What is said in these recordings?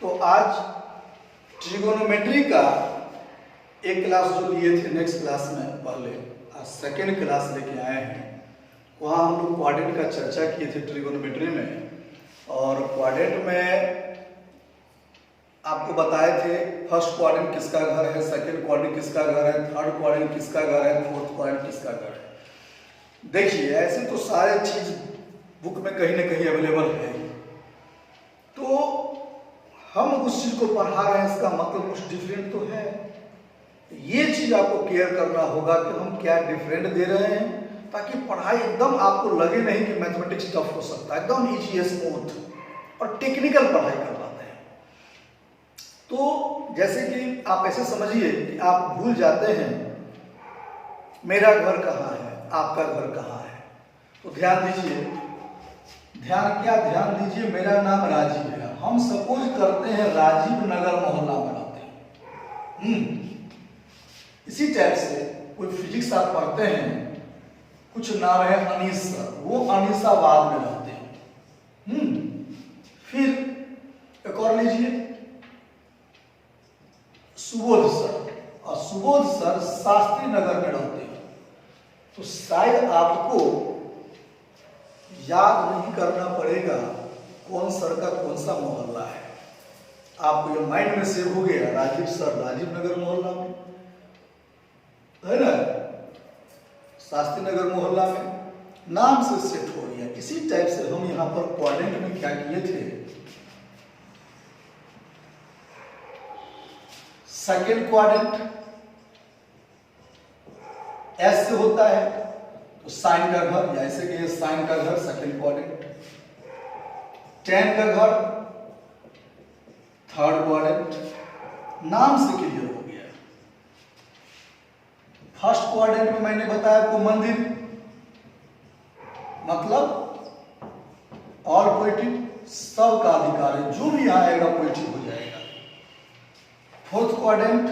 तो आज ट्रिगोनोमेट्री का एक क्लास जो लिए थे नेक्स्ट क्लास में पहले, आज सेकेंड क्लास लेके आए हैं। वहाँ हम लोग क्वाड्रेंट का चर्चा किए थे ट्रिगोनोमेट्री में, और क्वाड्रेंट में आपको बताए थे फर्स्ट क्वाड्रेंट किसका घर है, सेकेंड क्वाड्रेंट किसका घर है, थर्ड क्वाड्रेंट किसका घर है, फोर्थ क्वाड्रेंट किसका घर है। देखिए ऐसे तो सारे चीज बुक में कहीं ना कहीं अवेलेबल है, तो हम उस चीज को पढ़ा रहे हैं, इसका मतलब कुछ डिफरेंट तो है। ये चीज आपको केयर करना होगा कि हम क्या डिफरेंट दे रहे हैं, ताकि पढ़ाई एकदम आपको लगे नहीं कि मैथमेटिक्स टफ हो सकता है, एकदम इजी स्मूथ और टेक्निकल पढ़ाई करवाते हैं। तो जैसे कि आप ऐसे समझिए कि आप भूल जाते हैं मेरा घर कहाँ है, आपका घर कहाँ है, तो ध्यान दीजिए, ध्यान दीजिए, मेरा नाम राजीव है, हम सपोज करते हैं राजीव नगर मोहल्ला में रहते हैं। इसी टाइप से कोई फिजिक्स आप पढ़ते हैं, कुछ नाम है अनीस सर, वो अनीसाबाद में रहते हैं। फिर एक और लीजिए सुबोध सर, और सुबोध सर शास्त्री नगर में रहते हैं। तो शायद आपको याद नहीं करना पड़ेगा कौन सर का कौन सा मोहल्ला है, आपको ये माइंड में सेव हो गया, राजीव सर राजीव नगर मोहल्ला में है ना, शास्त्री नगर मोहल्ला में, नाम से सेट हो गया। इसी टाइप से हम यहां पर क्वाड्रेंट में क्या किए थे, सेकेंड क्वाड्रेंट एस से होता है, तो साइन का घर, जैसे कि ये साइन का घर सेकेंड क्वाड्रेंट, टेन का घर थर्ड क्वाड्रेंट, नाम से क्लियर हो गया। फर्स्ट क्वाड्रेंट में मैंने बताया आपको मंदिर, मतलब ऑल पोएटिक, सब का अधिकार है, जो भी आएगा पोएटिक हो जाएगा। फोर्थ क्वाड्रेंट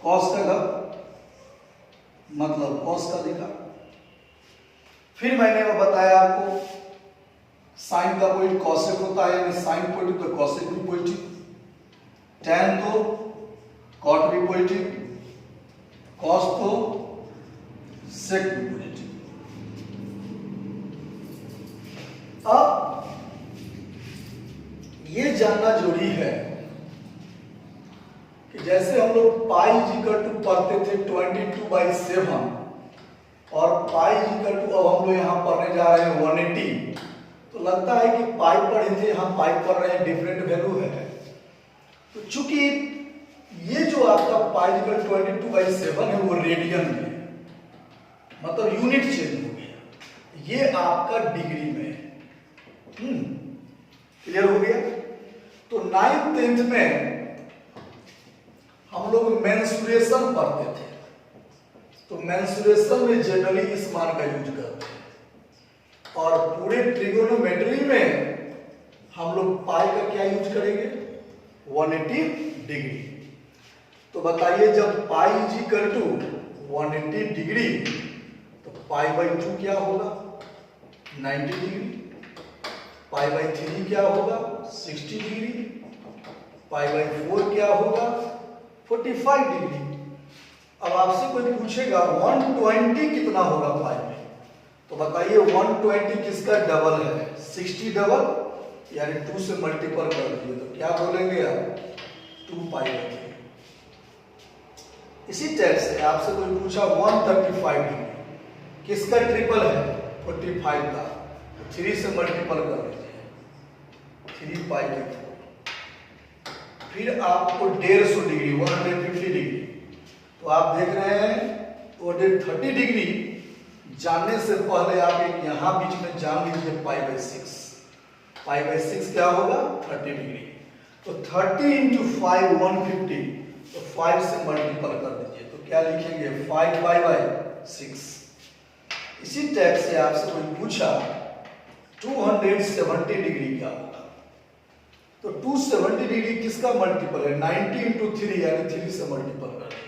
कॉस का घर, मतलब कॉस का अधिकार। फिर मैंने वो बताया आपको साइन का पॉइंट कॉसेक होता है, यानी साइन पॉइंट तो कॉसेक भी पॉइंटिक, टैन तो कॉट भी पॉइंटिक, कॉस तो सेक भी पॉइंटिक। अब ये जानना जरूरी है कि जैसे हम लोग पाई इक्वल टू पढ़ते थे 22/7, और पाई इक्वल टू अब हम लोग यहाँ पढ़ने जा रहे हैं 180, तो लगता है कि पाई पढ़े थे, हम पाई पढ़ रहे हैं, डिफरेंट वैल्यू है। तो चूंकि ये जो आपका पाई इक्वल 22/7 है वो रेडियन में है, मतलब यूनिट चेंज हो गया, ये आपका डिग्री में है। क्लियर हो गया। तो 9th 10th में हम लोग मेंसुरेशन पढ़ते थे, तो मेंसुरेशन में जनरली इस मान का यूज करते हैं, और पूरे ट्रिगोनोमेट्री में हम लोग पाई का क्या यूज करेंगे, 180 डिग्री। तो बताइए जब pi is equal to 180 degree, तो पाई/2 क्या होगा, 90 डिग्री, पाई/3 क्या होगा, 60 डिग्री, पाई/4 क्या होगा, 45 डिग्री। अब आपसे कोई पूछेगा 120 कितना होगा पाई में, तो बताइए 120 किसका डबल है, 60 डबल, यानी 2 से मल्टीपल कर दीजिए, तो क्या बोलेंगे आप, 2π/3। इसी टाइप से आपसे कोई पूछा 135 डिग्री किसका ट्रिपल है, 45 का, तो 3 से मल्टीपल कर दीजिए, 3π/4। फिर आपको 150 डिग्री 150 डिग्री, तो आप देख रहे हैं 130 डिग्री जानने से पहले आप एक यहां बीच में जान लीजिए पाई/6, पाई/6 क्या होगा, 30 डिग्री। तो 30 × 5 150, तो 5 से मल्टीपल कर दीजिए, तो क्या लिखेंगे, 5π/6। इसी टाइप से आपसे कोई पूछा 270 डिग्री क्या होगा, तो 270 डिग्री किसका मल्टीपल है, 90 × 3, यानी 3 से मल्टीपल कर दीजिए,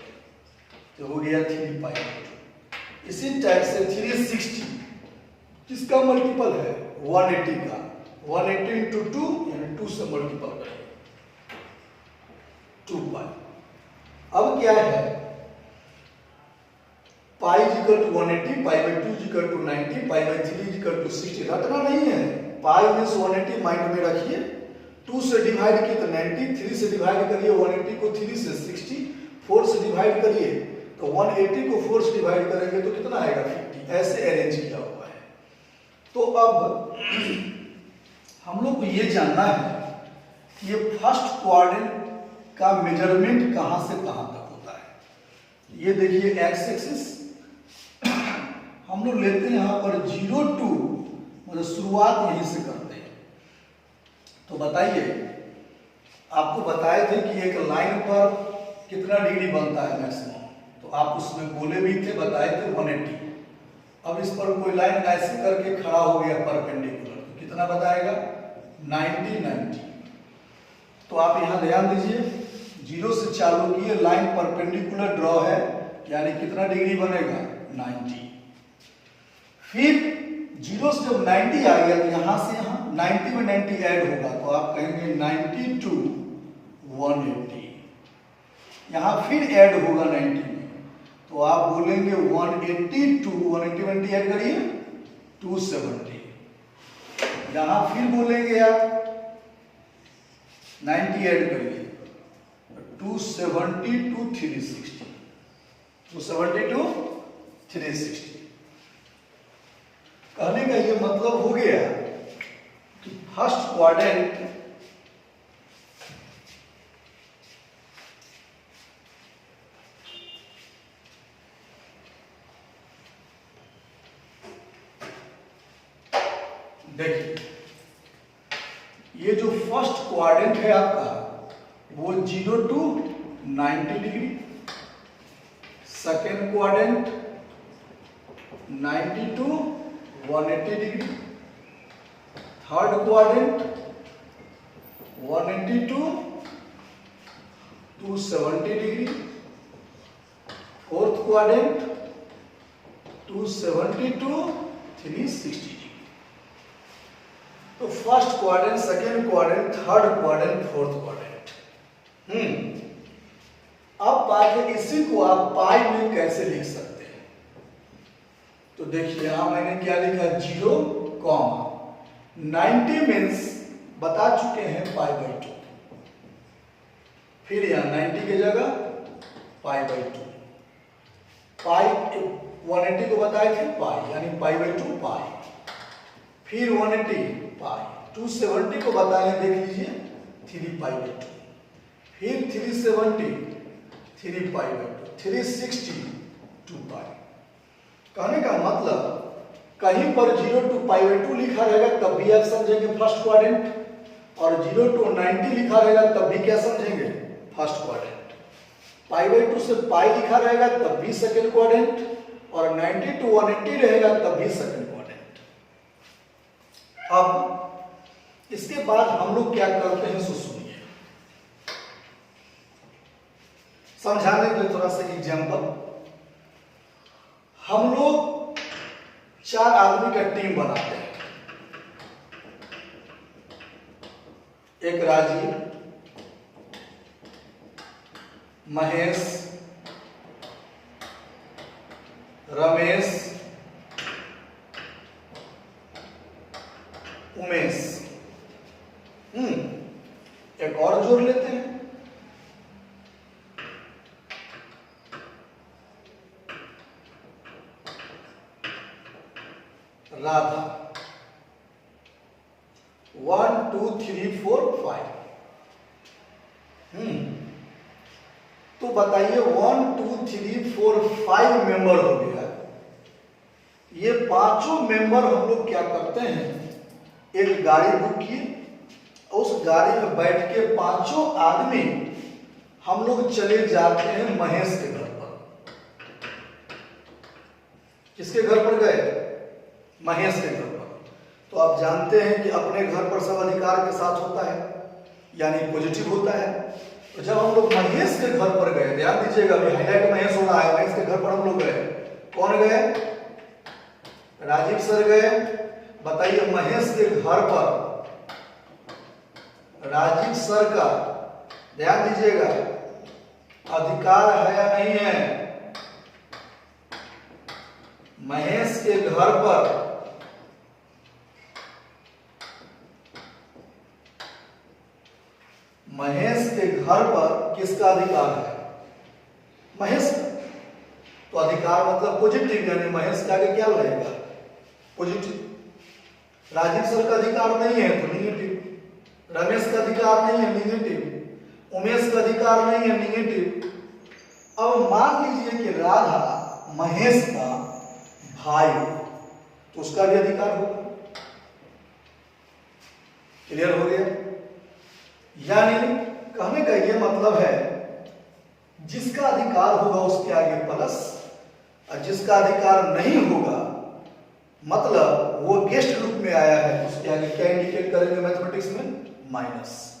तो हो गया 3π/2। इसी टाइप से 360 किसका मल्टीपल है, 180 का, 180 इंटू 2 यानी 2 से मल्टीपल करेंगे 2 पाई। अब क्या है, pi equal to 180, pi by 2 equal to 90, pi by 3 equal to 60। रटना नहीं है, पाई मीन्स 180 माइंड में रखिए, 2 से डिवाइड किए तो 90, 3 से डिवाइड करिए 180 को 3 से 60, 4 से डिवाइड करिए तो 180 को 4 से डिवाइड करेंगे तो कितना आएगा 50। ऐसे अरेंज किया हुआ है। तो अब हम लोग को ये जानना है कि ये फर्स्ट क्वाड्रेंट का मेजरमेंट कहां से कहां तक होता है। ये देखिए एक्स एक्सिस हम लोग लेते हैं यहां पर 0 to, मतलब शुरुआत यहीं से करते हैं। तो बताइए, आपको बताए थे कि एक लाइन पर कितना डिग्री बनता है मैक्सिमम, तो आप उसमें बोले भी थे, बताए थे 180। अब इस पर कोई लाइन ऐसे करके खड़ा हो गया परपेंडिकुलर, तो कितना बताएगा 90 90। तो आप यहां ध्यान दीजिए, 0 से चालू किए, लाइन परपेंडिकुलर ड्रॉ है, यानी कितना डिग्री बनेगा 90। फिर 0 से जब 90 आ गया तो यहां से यहां 90 में 90 ऐड होगा, तो आप कहेंगे 90 to 180। यहां फिर ऐड होगा 90 में, तो आप बोलेंगे 180 to 180 में 90 ऐड करिए 270। यहां फिर बोलेंगे आप 90 ऐड करिए 270 to 360, 270 to 360। कहने का ये मतलब हो गया कि फर्स्ट क्वाड्रेंट देखिए, ये जो फर्स्ट क्वाड्रेंट है आपका वो 0 to 90 degree, second quadrant 90 to 180 degree, third quadrant 180 to 270 degree, fourth quadrant 270 to 360 degree. तो first quadrant, second quadrant, third quadrant, fourth quadrant. अब बात है इसी को आप पाई में कैसे लिख सकते हैं। तो देखिए यहां मैंने क्या लिखा, 0, 90 मीन्स बता चुके हैं पाई बाई 2। फिर यहां 90 की जगह पाई बाई 2, पाई 180 को बताए थे पाई, यानी पाई बाई 2 पाई, फिर 180 पाई, 270 को बताए देख लीजिए 3 पाई बाई 2, फिर 370 3 पाई बाई 2, 360 2 पाई। कहने का मतलब कहीं पर 0 to पाई बाई 2 लिखा रहेगा तब भी आप समझेंगे फर्स्ट क्वाड्रेंट, और 0 to 90 लिखा रहेगा तब भी क्या समझेंगे फर्स्ट क्वाड्रेंट। पाई बाई 2 से पाई लिखा रहेगा तब भी सेकेंड क्वाड्रेंट, और 90 to 180 रहेगा तब भी सेकेंड क्वाड्रेंट। अब इसके बाद हम लोग क्या करते हैं सो सुनिए, समझाने के लिए थोड़ा सा एग्जांपल। हम लोग 4 आदमी का टीम बनाते हैं, एक राजीव, महेश, रमेश, उमेश। एक और जोड़ लेते हैं, राधा। 1 2 3 4 5। तो बताइए 1 2 3 4 5 मेंबर हो गया। ये पांचों मेंबर हम लोग क्या करते हैं, एक गाड़ी बुक किए, उस गाड़ी में बैठ के पांचों आदमी हम लोग चले जाते हैं महेश के घर पर। किसके घर पर गए, महेश के घर पर। तो आप जानते हैं कि अपने घर पर सब अधिकार के साथ होता है, यानी पॉजिटिव होता है। तो जब हम लोग महेश के घर पर गए, ध्यान दीजिएगा अभी हाईलाइट महेश हो रहा है, महेश के घर पर हम लोग गए। कौन गए, राजीव सर गए। बताइए महेश के घर पर राजीव सर का, ध्यान दीजिएगा, अधिकार है या नहीं है महेश के घर पर किसका अधिकार है? महेश का। तो अधिकार मतलब पॉजिटिव, यानी महेश के आगे क्या रहेगा? पॉजिटिव। राजीव सर का अधिकार नहीं है तो निगेटिव, रमेश का अधिकार नहीं है निगेटिव, उमेश का अधिकार नहीं है निगेटिव। अब मान लीजिए कि राधा महेश का भाई, तो उसका भी अधिकार होगा। क्लियर हो गया? यानी कहने का ये मतलब है जिसका अधिकार होगा उसके आगे प्लस, और जिसका अधिकार नहीं होगा मतलब वो गेस्ट रूप में आया है, उसके आगे क्या इंडिकेट करेंगे मैथमेटिक्स में? माइनस।